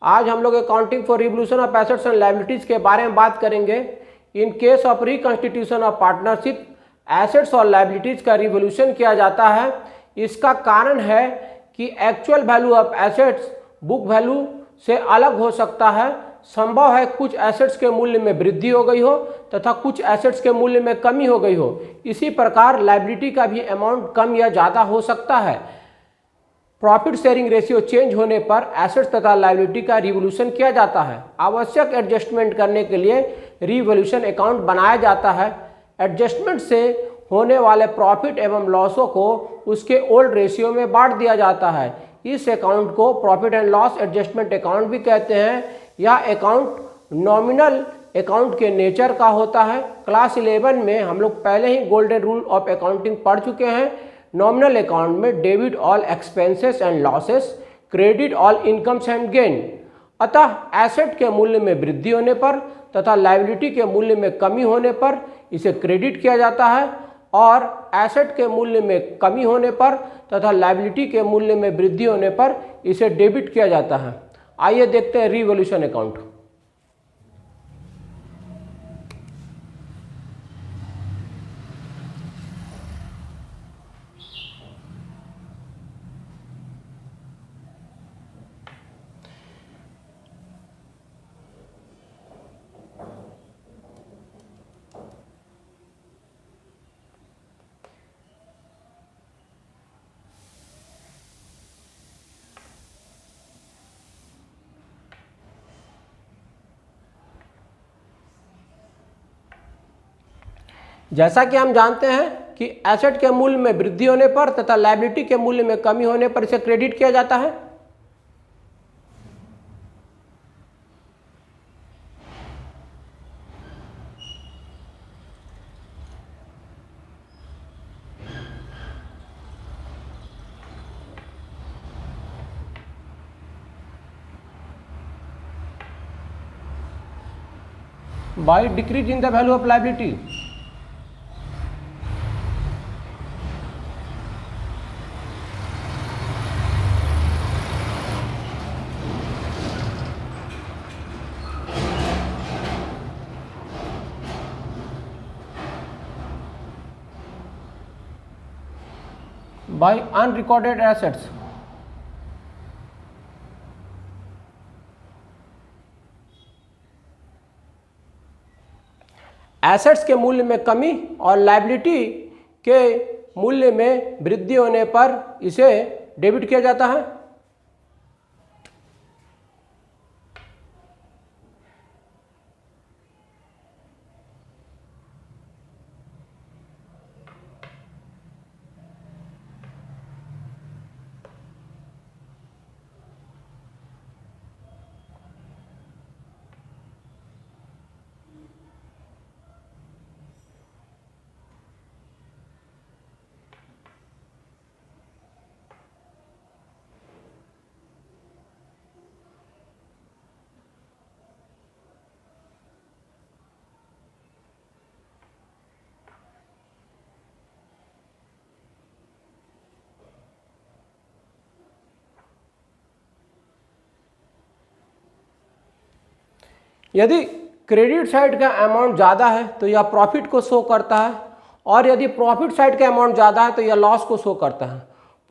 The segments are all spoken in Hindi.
आज हम लोग accounting for revolution of assets and liabilities के बारे में बात करेंगे। In case of reconstitution of partnership assets और लायबिलिटीज का रिवोल्यूशन किया जाता है। इसका कारण है कि actual value of assets book value से अलग हो सकता है। संभव है कुछ एसेट्स के मूल्य में वृद्धि हो गई हो तथा कुछ एसेट्स के मूल्य में कमी हो गई हो। इसी प्रकार लायबिलिटी का भी अमाउंट कम या ज़्यादा हो सकता है। प्रॉफिट शेयरिंग रेशियो चेंज होने पर एसेट्स तथा लायबिलिटी का रिवोल्यूशन किया जाता है। आवश्यक एडजस्टमेंट करने के लिए रिवोल्यूशन अकाउंट बनाया जाता है। एडजस्टमेंट से होने वाले प्रॉफिट एवं लॉसों को उसके ओल्ड रेशियो में बांट दिया जाता है। इस अकाउंट को profit and loss adjustment account भी कहते हैं। यह अकाउंट नॉमिनल अकाउंट के नेचर का होता है। क्लास 11 में हम लोग पहले ही गोल्डन रूल ऑफ अकाउंटिंग पढ़ चुके हैं। नॉमिनल अकाउंट में debit all expenses and losses, credit all incomes and gain. अतः एसेट के मूल्य में वृद्धि होने पर तथा लायबिलिटी के मूल्य में कमी होने पर इसे क्रेडिट किया जाता है और एसेट के मूल्य में कमी होने पर तथा लायबिलिटी के मूल्य में वृद्धि होने पर इसे डेबिट किया जाता है। आइए देखते हैं रिवोल्यूशन अकाउंट। जैसा कि हम जानते हैं कि एसेट के मूल्य में वृद्धि होने पर तथा लायबिलिटी के मूल्य में कमी होने पर इसे क्रेडिट किया जाता है। By decrease in the value of liability. by unrecorded assets। Assets के मूल्य में कमी और लायबिलिटी के मूल्य में वृद्धि होने पर इसे डेबिट किया जाता है। यदि क्रेडिट साइड का अमाउंट ज़्यादा है तो यह प्रॉफिट को शो करता है और यदि प्रॉफिट साइड का अमाउंट ज़्यादा है तो यह लॉस को शो करता है।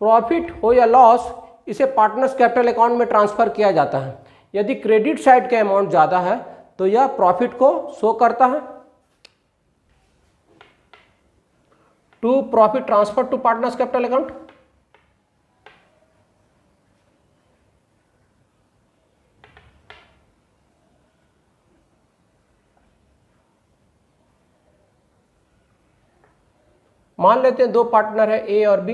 प्रॉफिट हो या लॉस इसे पार्टनर्स कैपिटल अकाउंट में ट्रांसफर किया जाता है। यदि क्रेडिट साइड का अमाउंट ज़्यादा है तो यह प्रॉफिट को शो करता है। To profit transfer to partners capital account. मान लेते हैं दो पार्टनर है ए और बी।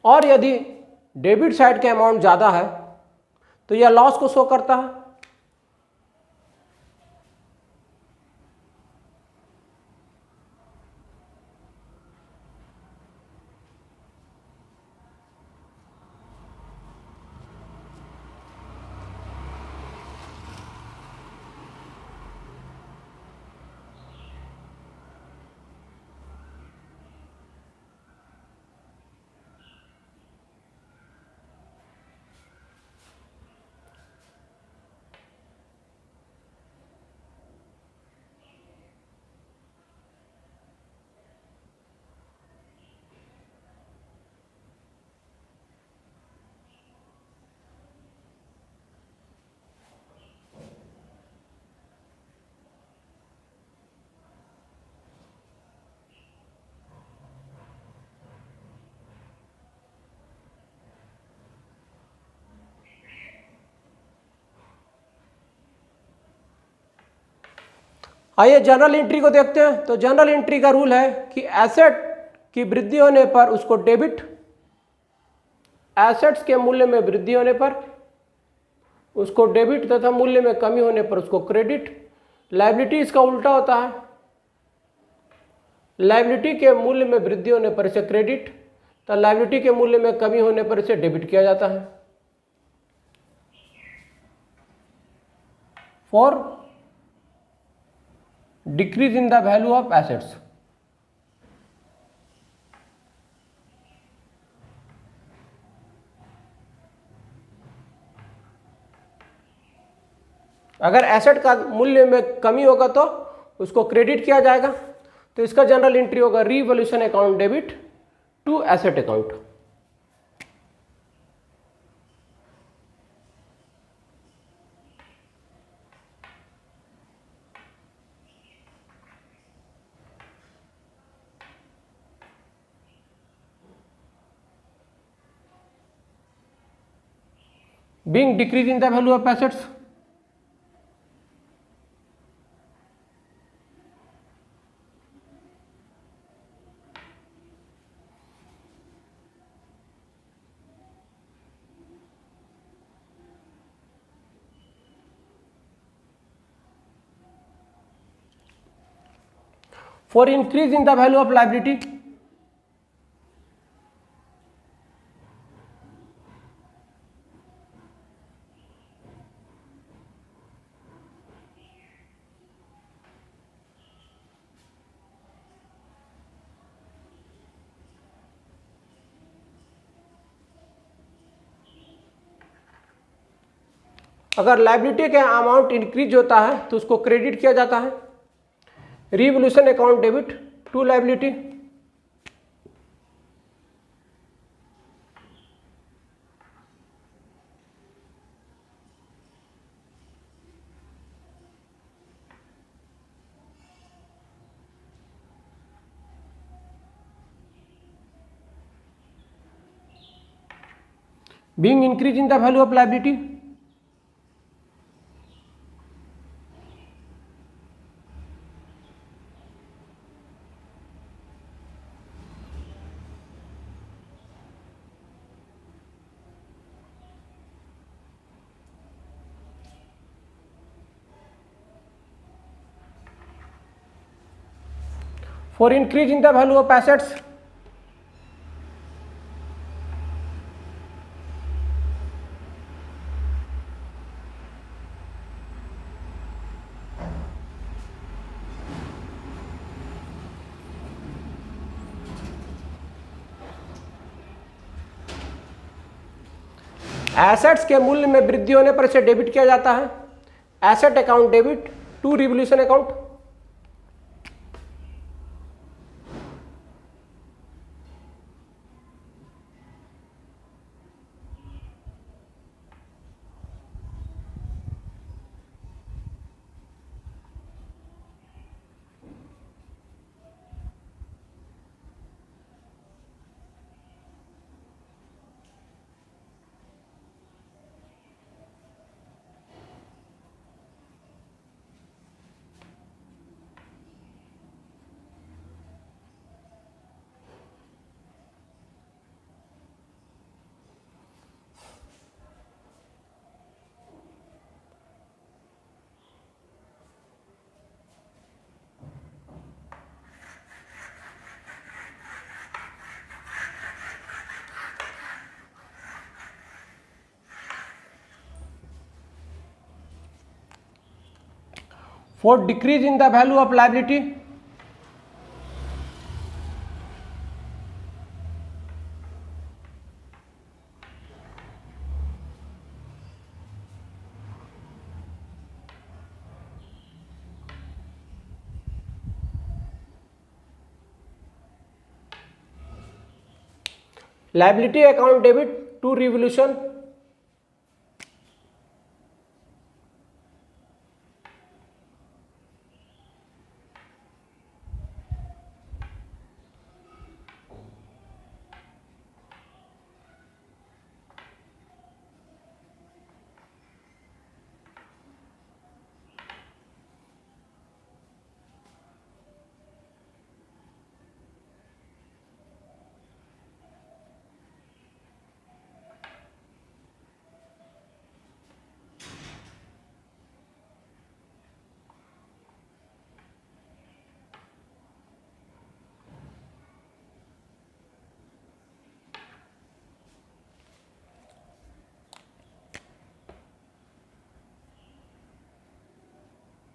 और यदि डेबिट साइड का अमाउंट ज़्यादा है तो यह लॉस को शो करता है। आइए जनरल एंट्री को देखते हैं। तो जनरल एंट्री का रूल है कि एसेट की वृद्धि होने पर उसको डेबिट, एसेट्स के मूल्य में वृद्धि होने पर उसको डेबिट तथा मूल्य में कमी होने पर उसको क्रेडिट। लायबिलिटी इसका उल्टा होता है, लायबिलिटी के मूल्य में वृद्धि होने पर इसे क्रेडिट, तो लायबिलिटी के मूल्य में कमी होने पर इसे डेबिट किया जाता है। For decrease in the value of assets, अगर एसेट का मूल्य में कमी होगा तो उसको क्रेडिट किया जाएगा। तो इसका जनरल एंट्री होगा revaluation account debit to asset account. Being decrease in the value of assets, for increase in the value of liability, अगर लायबिलिटी का अमाउंट इंक्रीज होता है तो उसको क्रेडिट किया जाता है। Revaluation account debit to liability. Being increase in the value of liability, for increase in the value of assets, assets के मूल्य में वृद्धि होने पर इसे डेबिट किया जाता है। Asset account debit to revaluation account. For decrease in the value of liability, liability account debit to revolution,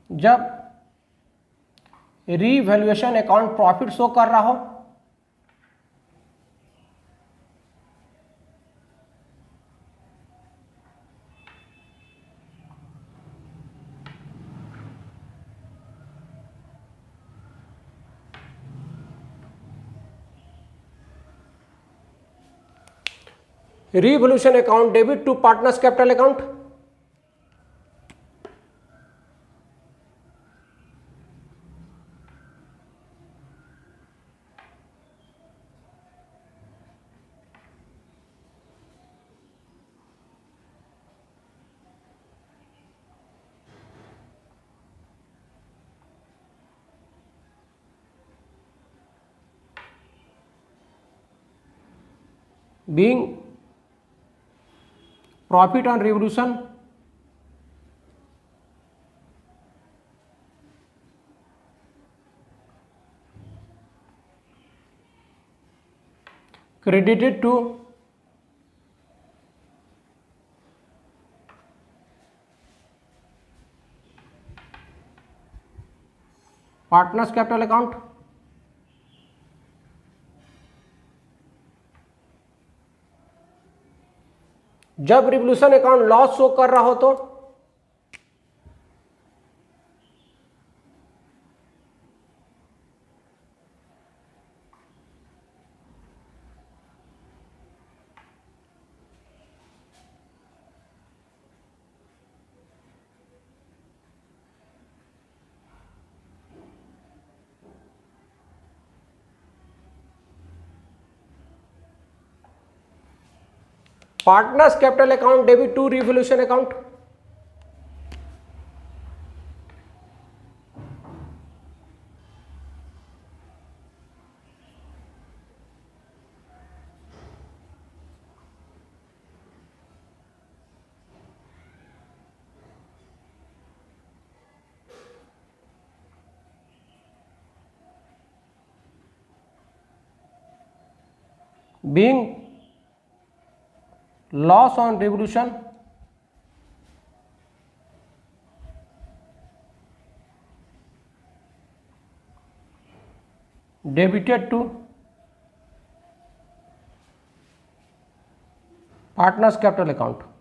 जब रीवैल्यूएशन अकाउंट प्रॉफिट शो कर रहा हो, revaluation account debit to partners capital account, being profit on revaluation credited to partners capital account, जब रिवोल्यूशन अकाउंट लॉस शो कर रहा हो तो partners capital account debit to revolution account, being loss on revaluation debited to partners capital account.